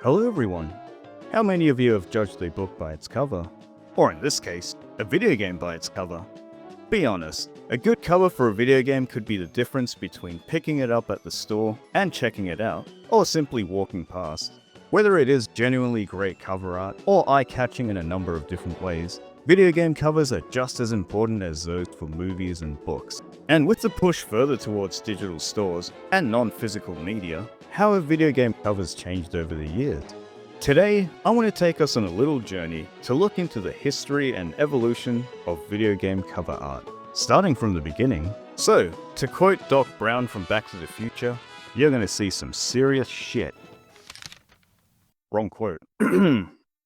Hello everyone! How many of you have judged a book by its cover? Or in this case, a video game by its cover? Be honest, a good cover for a video game could be the difference between picking it up at the store and checking it out, or simply walking past. Whether it is genuinely great cover art or eye-catching in a number of different ways, video game covers are just as important as those for movies and books. And with the push further towards digital stores and non-physical media, how have video game covers changed over the years? Today, I want to take us on a little journey to look into the history and evolution of video game cover art, starting from the beginning. So, to quote Doc Brown from Back to the Future, you're going to see some serious shit. Wrong quote.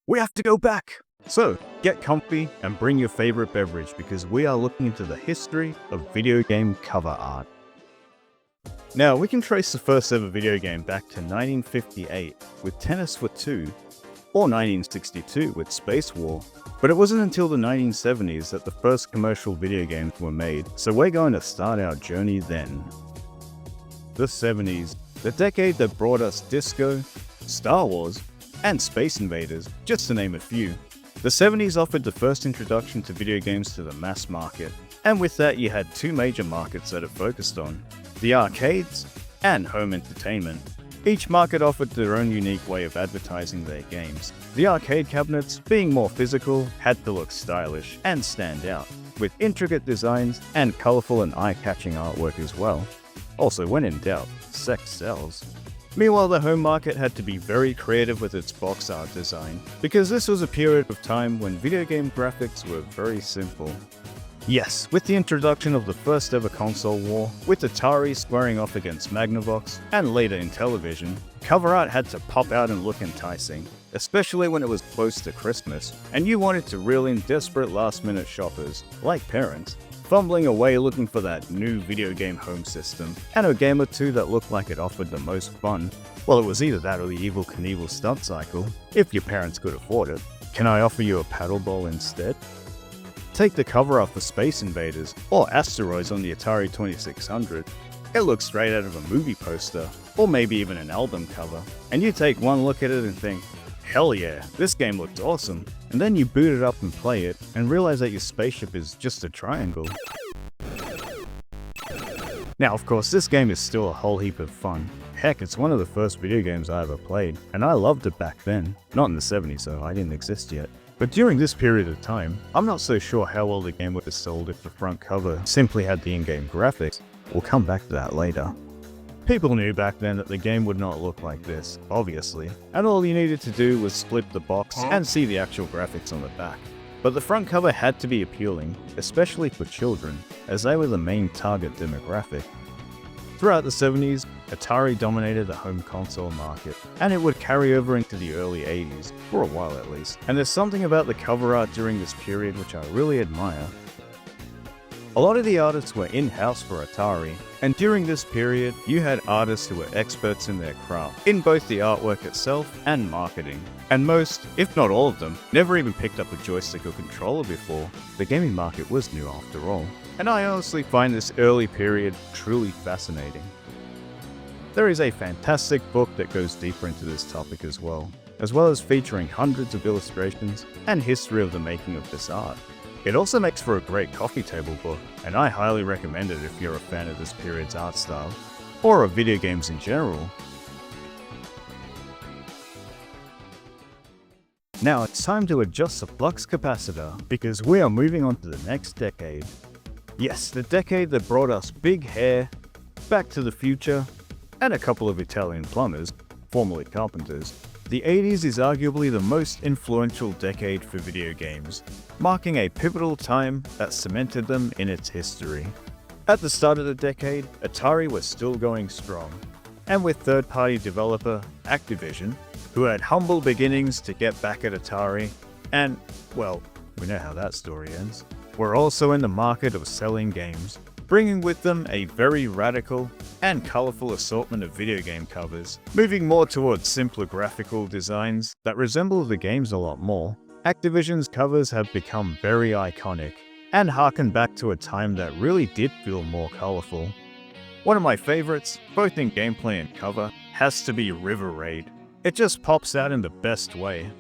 We have to go back! So, get comfy and bring your favorite beverage because we are looking into the history of video game cover art. Now, we can trace the first ever video game back to 1958 with Tennis for Two, or 1962 with Space War, but it wasn't until the 1970s that the first commercial video games were made, so we're going to start our journey then. The 70s, the decade that brought us disco, Star Wars, and Space Invaders, just to name a few. The 70s offered the first introduction to video games to the mass market, and with that you had two major markets that it focused on. The arcades, and home entertainment. Each market offered their own unique way of advertising their games. The arcade cabinets, being more physical, had to look stylish and stand out, with intricate designs and colourful and eye-catching artwork as well. Also, when in doubt, sex sells. Meanwhile, the home market had to be very creative with its box art design, because this was a period of time when video game graphics were very simple. Yes, with the introduction of the first ever console war, with Atari squaring off against Magnavox, and later Intellivision, cover art had to pop out and look enticing, especially when it was close to Christmas, and you wanted to reel in desperate last-minute shoppers, like parents, fumbling away looking for that new video game home system, and a game or two that looked like it offered the most fun. Well, it was either that or the Evel Knievel stunt cycle, if your parents could afford it. Can I offer you a paddle ball instead? Take the cover off for Space Invaders, or Asteroids on the Atari 2600. It looks straight out of a movie poster, or maybe even an album cover, and you take one look at it and think, hell yeah, this game looks awesome, and then you boot it up and play it, and realize that your spaceship is just a triangle. Now of course, this game is still a whole heap of fun. Heck, it's one of the first video games I ever played, and I loved it back then. Not in the 70s though, I didn't exist yet. But during this period of time, I'm not so sure how well the game would have sold if the front cover simply had the in-game graphics. We'll come back to that later. People knew back then that the game would not look like this, obviously, and all you needed to do was split the box and see the actual graphics on the back. But the front cover had to be appealing, especially for children, as they were the main target demographic. Throughout the 70s, Atari dominated the home console market, and it would carry over into the early 80s, for a while at least. And there's something about the cover art during this period which I really admire. A lot of the artists were in-house for Atari, and during this period, you had artists who were experts in their craft, in both the artwork itself and marketing. And most, if not all of them, never even picked up a joystick or controller before. The gaming market was new after all. And I honestly find this early period truly fascinating. There is a fantastic book that goes deeper into this topic as well as featuring hundreds of illustrations and history of the making of this art. It also makes for a great coffee table book, and I highly recommend it if you're a fan of this period's art style, or of video games in general. Now it's time to adjust the flux capacitor, because we are moving on to the next decade. Yes, the decade that brought us Big Hair, Back to the Future, and a couple of Italian plumbers, formerly carpenters. The 80s is arguably the most influential decade for video games, marking a pivotal time that cemented them in its history. At the start of the decade, Atari was still going strong, and with third-party developer Activision, who had humble beginnings to get back at Atari, and, well, we know how that story ends, were also in the market of selling games, bringing with them a very radical and colourful assortment of video game covers. Moving more towards simpler graphical designs that resemble the games a lot more, Activision's covers have become very iconic, and harken back to a time that really did feel more colourful. One of my favourites, both in gameplay and cover, has to be River Raid. It just pops out in the best way.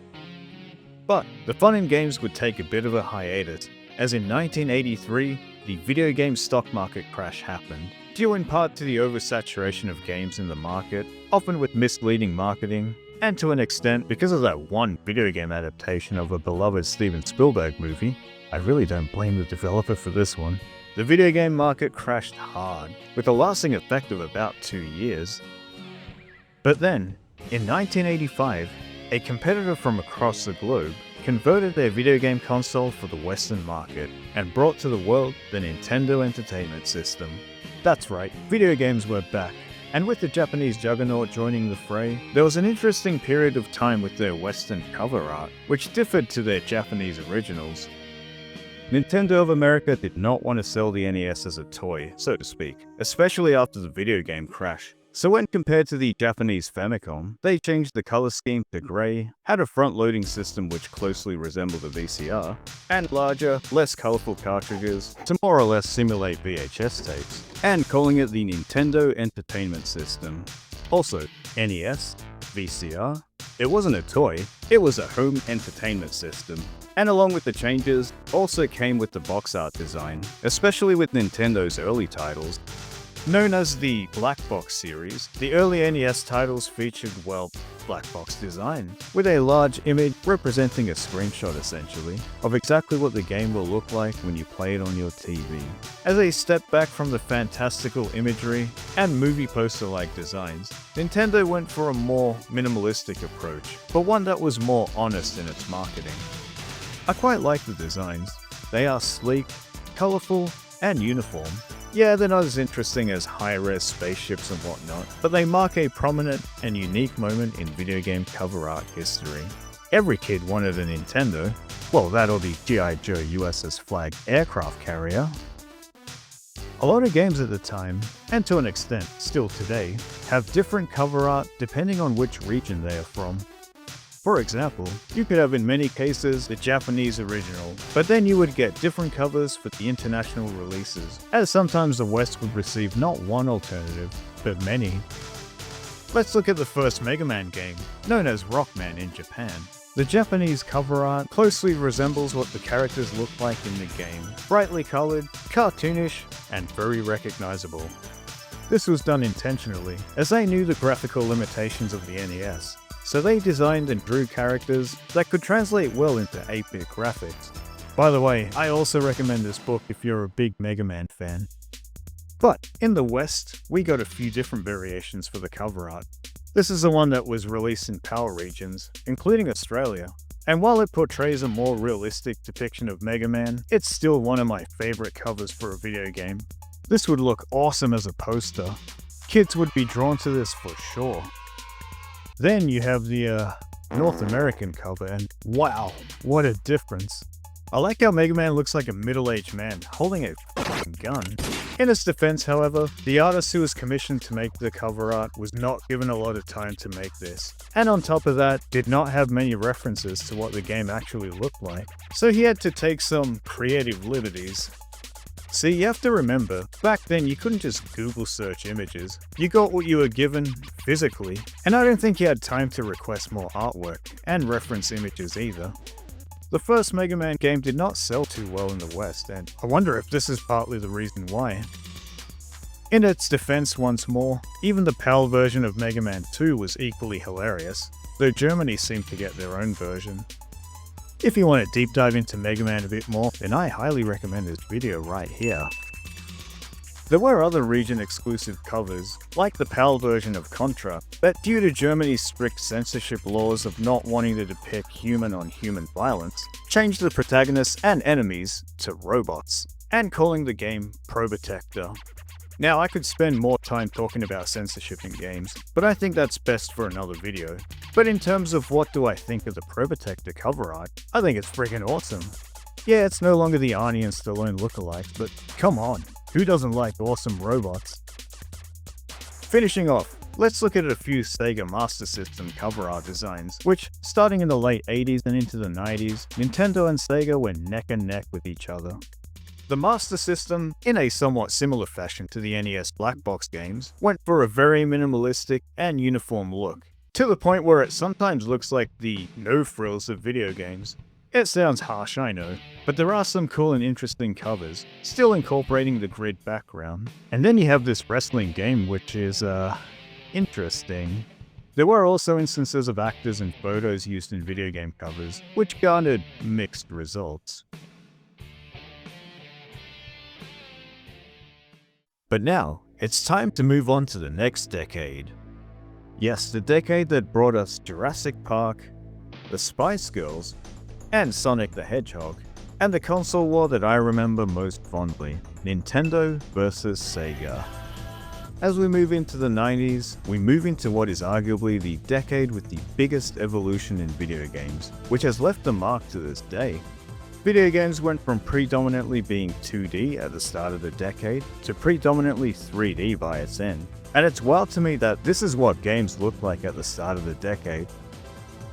But the fun in games would take a bit of a hiatus, as in 1983, the video game stock market crash happened, due in part to the oversaturation of games in the market, often with misleading marketing, and to an extent because of that one video game adaptation of a beloved Steven Spielberg movie. I really don't blame the developer for this one. The video game market crashed hard, with a lasting effect of about 2 years. But then, in 1985, a competitor from across the globe converted their video game console for the Western market and brought to the world the Nintendo Entertainment System. That's right, video games were back, and with the Japanese juggernaut joining the fray, there was an interesting period of time with their Western cover art, which differed to their Japanese originals. Nintendo of America did not want to sell the NES as a toy, so to speak, especially after the video game crash. So when compared to the Japanese Famicom, they changed the color scheme to grey, had a front-loading system which closely resembled a VCR, and larger, less colorful cartridges to more or less simulate VHS tapes, and calling it the Nintendo Entertainment System. Also, NES, VCR, it wasn't a toy, it was a home entertainment system. And along with the changes, also came with the box art design, especially with Nintendo's early titles. Known as the Black Box series, the early NES titles featured, well, black box design, with a large image representing a screenshot essentially, of exactly what the game will look like when you play it on your TV. As a step back from the fantastical imagery and movie poster-like designs, Nintendo went for a more minimalistic approach, but one that was more honest in its marketing. I quite like the designs. They are sleek, colorful, and uniform. Yeah, they're not as interesting as high-res spaceships and whatnot, but they mark a prominent and unique moment in video game cover art history. Every kid wanted a Nintendo. Well, that or the G.I. Joe USS Flag aircraft carrier. A lot of games at the time, and to an extent still today, have different cover art depending on which region they are from. For example, you could have in many cases the Japanese original, but then you would get different covers for the international releases, as sometimes the West would receive not one alternative, but many. Let's look at the first Mega Man game, known as Rockman in Japan. The Japanese cover art closely resembles what the characters look like in the game, brightly colored, cartoonish, and very recognizable. This was done intentionally, as they knew the graphical limitations of the NES. So they designed and drew characters that could translate well into 8-bit graphics. By the way, I also recommend this book if you're a big Mega Man fan. But in the West, we got a few different variations for the cover art. This is the one that was released in PAL regions, including Australia. And while it portrays a more realistic depiction of Mega Man, it's still one of my favorite covers for a video game. This would look awesome as a poster. Kids would be drawn to this for sure. Then you have the North American cover, and wow, what a difference. I like how Mega Man looks like a middle-aged man holding a f***ing gun. In its defense, however, the artist who was commissioned to make the cover art was not given a lot of time to make this, and on top of that, did not have many references to what the game actually looked like, so he had to take some creative liberties. See, you have to remember, back then you couldn't just Google search images. You got what you were given physically, and I don't think you had time to request more artwork and reference images either. The first Mega Man game did not sell too well in the West, and I wonder if this is partly the reason why. In its defense once more, even the PAL version of Mega Man 2 was equally hilarious, though Germany seemed to get their own version. If you want to deep dive into Mega Man a bit more, then I highly recommend this video right here. There were other region-exclusive covers, like the PAL version of Contra, that due to Germany's strict censorship laws of not wanting to depict human-on-human violence, changed the protagonists and enemies to robots, and calling the game Probotector. Now, I could spend more time talking about censorship in games, but I think that's best for another video. But in terms of what do I think of the Probotector cover art, I think it's friggin' awesome. Yeah, it's no longer the Arnie and Stallone lookalikes, but come on, who doesn't like awesome robots? Finishing off, let's look at a few Sega Master System cover art designs, which, starting in the late 80s and into the 90s, Nintendo and Sega went neck and neck with each other. The Master System, in a somewhat similar fashion to the NES Black Box games, went for a very minimalistic and uniform look, To the point where it sometimes looks like the no-frills of video games. It sounds harsh, I know, but there are some cool and interesting covers, still incorporating the grid background. And then you have this wrestling game, which is, interesting. There were also instances of actors and photos used in video game covers, which garnered mixed results. But now, it's time to move on to the next decade. Yes, the decade that brought us Jurassic Park, the Spice Girls, and Sonic the Hedgehog, and the console war that I remember most fondly, Nintendo versus Sega. As we move into the 90s, we move into what is arguably the decade with the biggest evolution in video games, which has left a mark to this day. Video games went from predominantly being 2D at the start of the decade to predominantly 3D by its end. And it's wild to me that this is what games looked like at the start of the decade.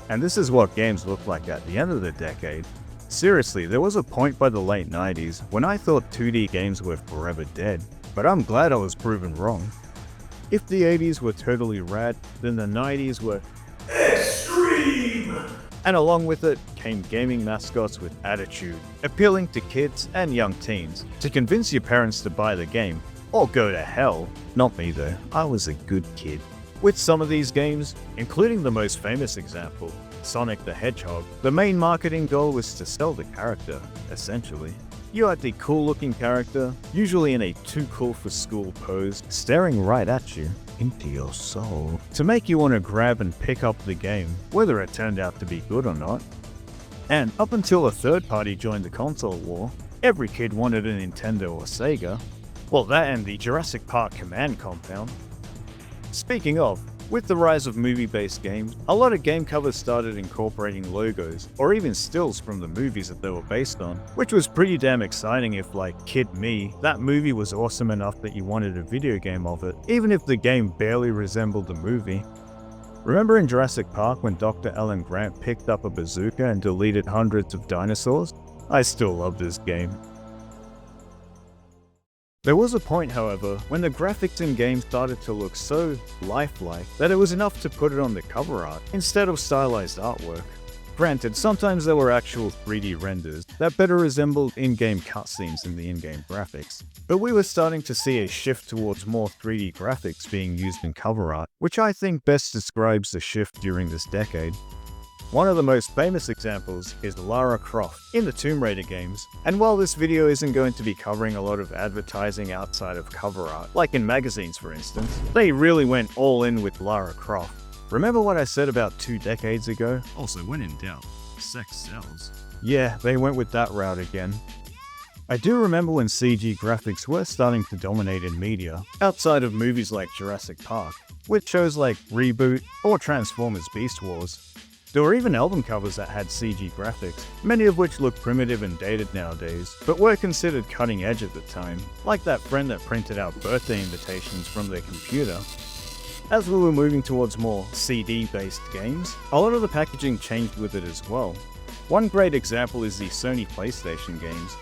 And this is what games look like at the end of the decade. Seriously, there was a point by the late 90s when I thought 2D games were forever dead, but I'm glad I was proven wrong. If the 80s were totally rad, then the 90s were extreme! And along with it came gaming mascots with attitude, appealing to kids and young teens, to convince your parents to buy the game, or go to hell. Not me though, I was a good kid. With some of these games, including the most famous example, Sonic the Hedgehog, the main marketing goal was to sell the character, essentially. You had the cool-looking character, usually in a too cool for school pose, staring right at you, into your soul, to make you want to grab and pick up the game, whether it turned out to be good or not. And up until a third party joined the console war, every kid wanted a Nintendo or Sega. Well, that and the Jurassic Park Command compound. Speaking of, with the rise of movie-based games, a lot of game covers started incorporating logos, or even stills from the movies that they were based on, which was pretty damn exciting if, like, kid me, that movie was awesome enough that you wanted a video game of it, even if the game barely resembled the movie. Remember in Jurassic Park when Dr. Alan Grant picked up a bazooka and deleted hundreds of dinosaurs? I still love this game. There was a point, however, when the graphics in games started to look so lifelike that it was enough to put it on the cover art, instead of stylized artwork. Granted, sometimes there were actual 3D renders that better resembled in-game cutscenes than the in-game graphics, but we were starting to see a shift towards more 3D graphics being used in cover art, which I think best describes the shift during this decade. One of the most famous examples is Lara Croft in the Tomb Raider games, and while this video isn't going to be covering a lot of advertising outside of cover art, like in magazines for instance, they really went all in with Lara Croft. Remember what I said about 2 decades ago? Also, when in doubt, sex sells. Yeah, they went with that route again. I do remember when CG graphics were starting to dominate in media, outside of movies like Jurassic Park, with shows like Reboot or Transformers Beast Wars. There were even album covers that had CG graphics, many of which look primitive and dated nowadays, but were considered cutting edge at the time, like that friend that printed out birthday invitations from their computer. As we were moving towards more CD-based games, a lot of the packaging changed with it as well. One great example is the Sony PlayStation games.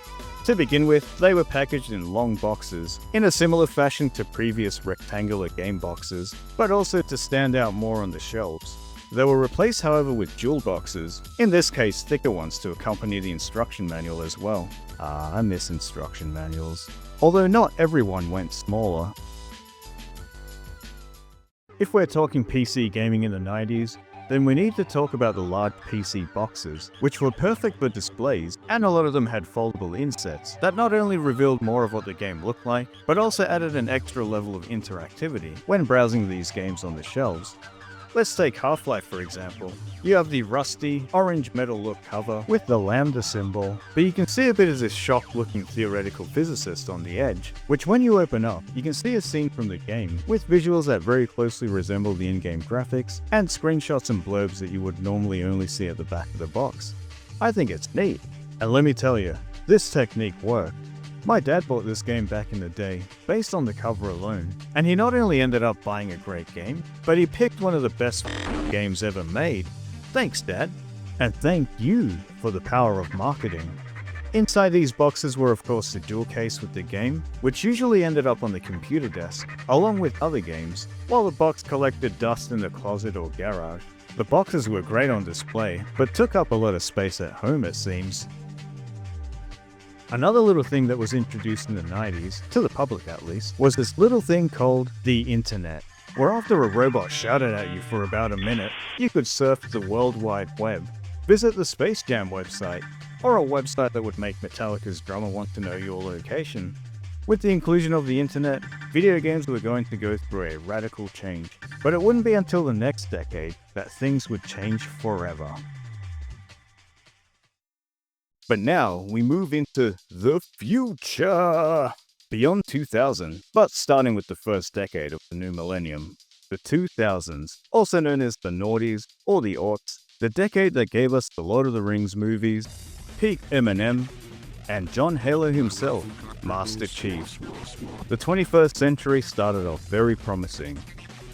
To begin with, they were packaged in long boxes, in a similar fashion to previous rectangular game boxes, but also to stand out more on the shelves. They were replaced, however, with jewel boxes, in this case thicker ones to accompany the instruction manual as well. I miss instruction manuals. Although not everyone went smaller. If we're talking PC gaming in the 90s, then we need to talk about the large PC boxes, which were perfect for displays, and a lot of them had foldable insets that not only revealed more of what the game looked like, but also added an extra level of interactivity when browsing these games on the shelves. Let's take Half-Life for example. You have the rusty, orange metal look cover with the lambda symbol, but you can see a bit of this shocked looking theoretical physicist on the edge, which when you open up, you can see a scene from the game, with visuals that very closely resemble the in-game graphics, and screenshots and blurbs that you would normally only see at the back of the box. I think it's neat, and let me tell you, this technique worked. My dad bought this game back in the day, based on the cover alone, and he not only ended up buying a great game, but he picked one of the best games ever made. Thanks, Dad. And thank you for the power of marketing. Inside these boxes were of course the jewel case with the game, which usually ended up on the computer desk, along with other games, while the box collected dust in the closet or garage. The boxes were great on display, but took up a lot of space at home it seems. Another little thing that was introduced in the 90s, to the public at least, was this little thing called the internet, where after a robot shouted at you for about a minute, you could surf the World Wide Web, visit the Space Jam website, or a website that would make Metallica's drummer want to know your location. With the inclusion of the internet, video games were going to go through a radical change, but it wouldn't be until the next decade that things would change forever. But now we move into the future! Beyond 2000, but starting with the first decade of the new millennium. The 2000s, also known as the noughties or the aughts, the decade that gave us the Lord of the Rings movies, peak Eminem, and John Halo himself, Master Chief. The 21st century started off very promising,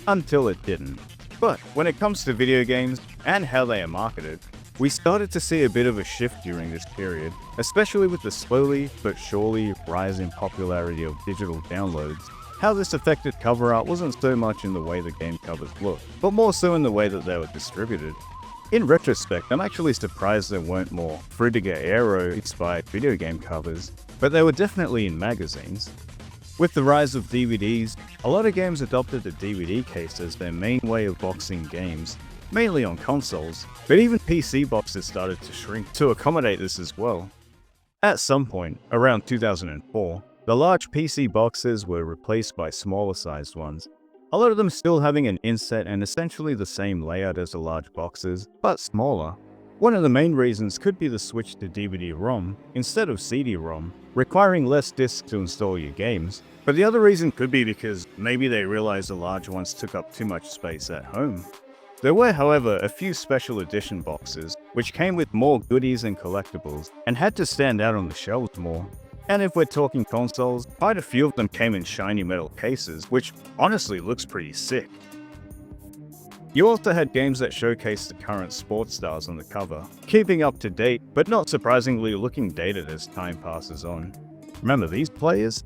until it didn't. But when it comes to video games and how they are marketed, we started to see a bit of a shift during this period, especially with the slowly but surely rise in popularity of digital downloads. How this affected cover art wasn't so much in the way the game covers looked, but more so in the way that they were distributed. In retrospect, I'm actually surprised there weren't more Frutiger Aero-inspired video game covers, but they were definitely in magazines. With the rise of DVDs, a lot of games adopted the DVD case as their main way of boxing games, mainly on consoles, but even PC boxes started to shrink to accommodate this as well. At some point, around 2004, the large PC boxes were replaced by smaller sized ones, a lot of them still having an inset and essentially the same layout as the large boxes, but smaller. One of the main reasons could be the switch to DVD-ROM instead of CD-ROM, requiring less discs to install your games, but the other reason could be because maybe they realized the large ones took up too much space at home. There were, however, a few special edition boxes, which came with more goodies and collectibles, and had to stand out on the shelves more. And if we're talking consoles, quite a few of them came in shiny metal cases, which honestly looks pretty sick. You also had games that showcased the current sports stars on the cover, keeping up to date, but not surprisingly looking dated as time passes on. Remember these players?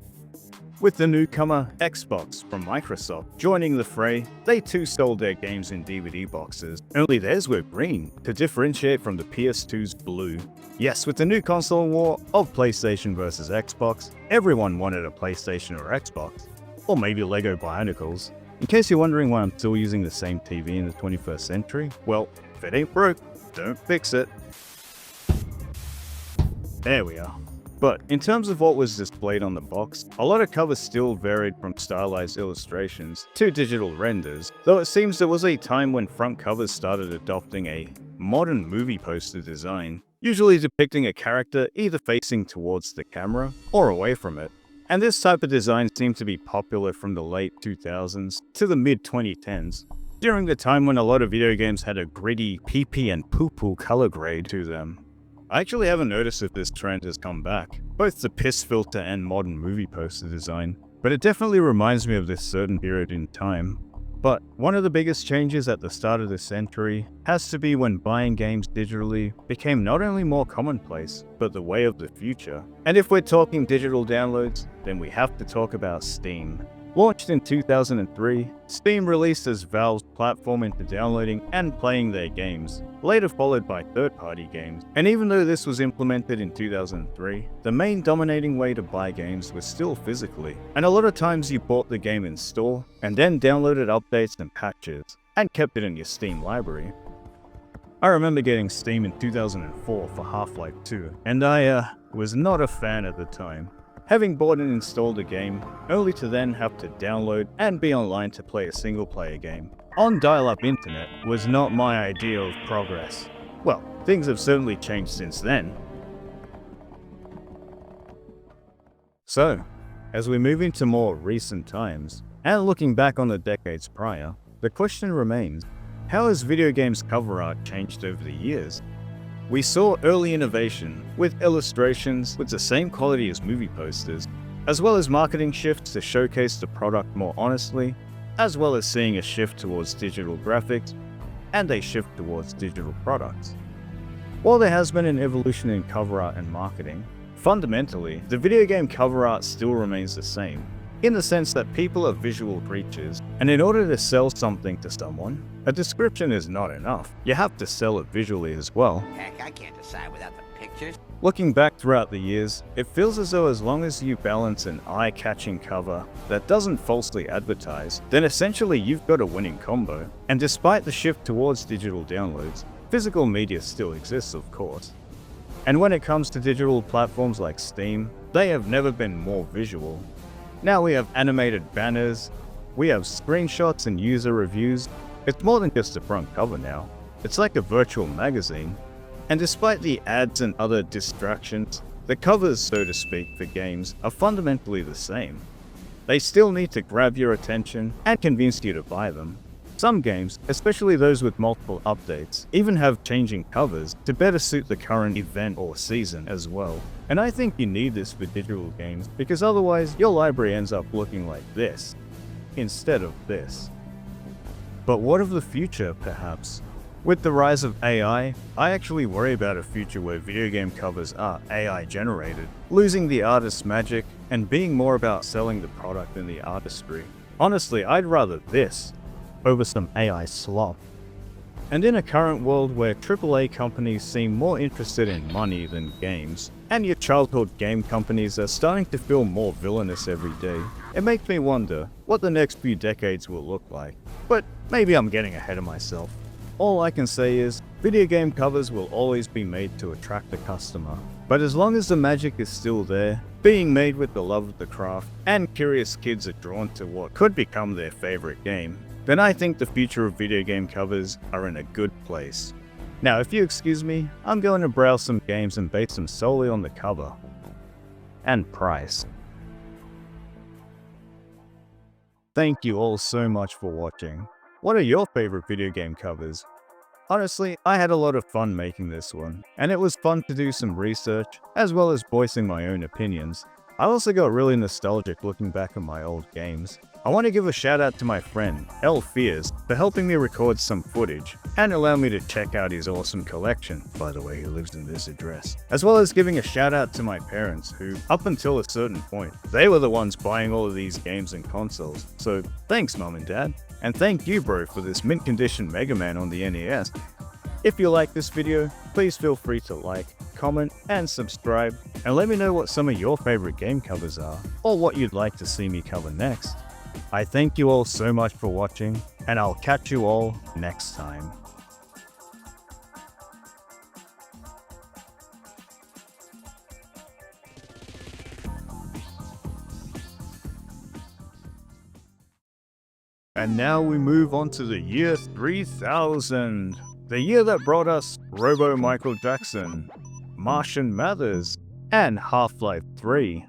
With the newcomer Xbox from Microsoft joining the fray, they too sold their games in DVD boxes, only theirs were green, to differentiate from the PS2's blue. Yes, with the new console war of PlayStation versus Xbox, everyone wanted a PlayStation or Xbox, or maybe Lego Bionicles. In case you're wondering why I'm still using the same TV in the 21st century, well, if it ain't broke, don't fix it. There we are. But in terms of what was displayed on the box, a lot of covers still varied from stylized illustrations to digital renders, though it seems there was a time when front covers started adopting a modern movie poster design, usually depicting a character either facing towards the camera or away from it. And this type of design seemed to be popular from the late 2000s to the mid-2010s, during the time when a lot of video games had a gritty pee-pee and poo-poo color grade to them. I actually haven't noticed if this trend has come back, both the piss filter and modern movie poster design, but it definitely reminds me of this certain period in time. But one of the biggest changes at the start of this century has to be when buying games digitally became not only more commonplace, but the way of the future. And if we're talking digital downloads, then we have to talk about Steam. Launched in 2003, Steam released as Valve's platform into downloading and playing their games, later followed by third-party games. And even though this was implemented in 2003, the main dominating way to buy games was still physically. And a lot of times you bought the game in store, and then downloaded updates and patches, and kept it in your Steam library. I remember getting Steam in 2004 for Half-Life 2, and I was not a fan at the time. Having bought and installed a game, only to then have to download and be online to play a single-player game on dial-up internet was not my idea of progress. Well, things have certainly changed since then. So, as we move into more recent times, and looking back on the decades prior, the question remains, how has video games cover art changed over the years? We saw early innovation, with illustrations with the same quality as movie posters, as well as marketing shifts to showcase the product more honestly, as well as seeing a shift towards digital graphics, and a shift towards digital products. While there has been an evolution in cover art and marketing, Fundamentally, the video game cover art still remains the same, in the sense that people are visual creatures, and in order to sell something to someone, a description is not enough. You have to sell it visually as well. Heck, I can't decide without the pictures. Looking back throughout the years, it feels as though as long as you balance an eye-catching cover that doesn't falsely advertise, then essentially you've got a winning combo. And despite the shift towards digital downloads, physical media still exists, of course. And when it comes to digital platforms like Steam, they have never been more visual. Now we have animated banners, we have screenshots and user reviews. It's more than just a front cover now. It's like a virtual magazine. And despite the ads and other distractions, the covers, so to speak, for games are fundamentally the same. They still need to grab your attention and convince you to buy them. Some games, especially those with multiple updates, even have changing covers to better suit the current event or season as well. And I think you need this for digital games, because otherwise your library ends up looking like this, instead of this. But what of the future, perhaps? With the rise of AI, I actually worry about a future where video game covers are AI generated, losing the artist's magic and being more about selling the product than the artistry. Honestly, I'd rather this over some AI slop. And in a current world where AAA companies seem more interested in money than games, and your childhood game companies are starting to feel more villainous every day, it makes me wonder what the next few decades will look like. But maybe I'm getting ahead of myself. All I can say is, video game covers will always be made to attract the customer. But as long as the magic is still there, being made with the love of the craft, and curious kids are drawn to what could become their favorite game, then I think the future of video game covers are in a good place. Now, if you excuse me, I'm going to browse some games and base them solely on the cover and price. Thank you all so much for watching. What are your favorite video game covers? Honestly, I had a lot of fun making this one, and it was fun to do some research, as well as voicing my own opinions. I also got really nostalgic looking back at my old games. I want to give a shout out to my friend, L Fears, for helping me record some footage, and allow me to check out his awesome collection. By the way, he lives in this address. As well as giving a shout out to my parents, who, up until a certain point, they were the ones buying all of these games and consoles. So, thanks Mom and Dad. And thank you bro for this mint condition Mega Man on the NES. If you like this video, please feel free to like, comment, and subscribe, and let me know what some of your favorite game covers are, or what you'd like to see me cover next. I thank you all so much for watching, and I'll catch you all next time. And now we move on to the year 3000. The year that brought us Robo Michael Jackson, Martian Mathers, and Half-Life 3.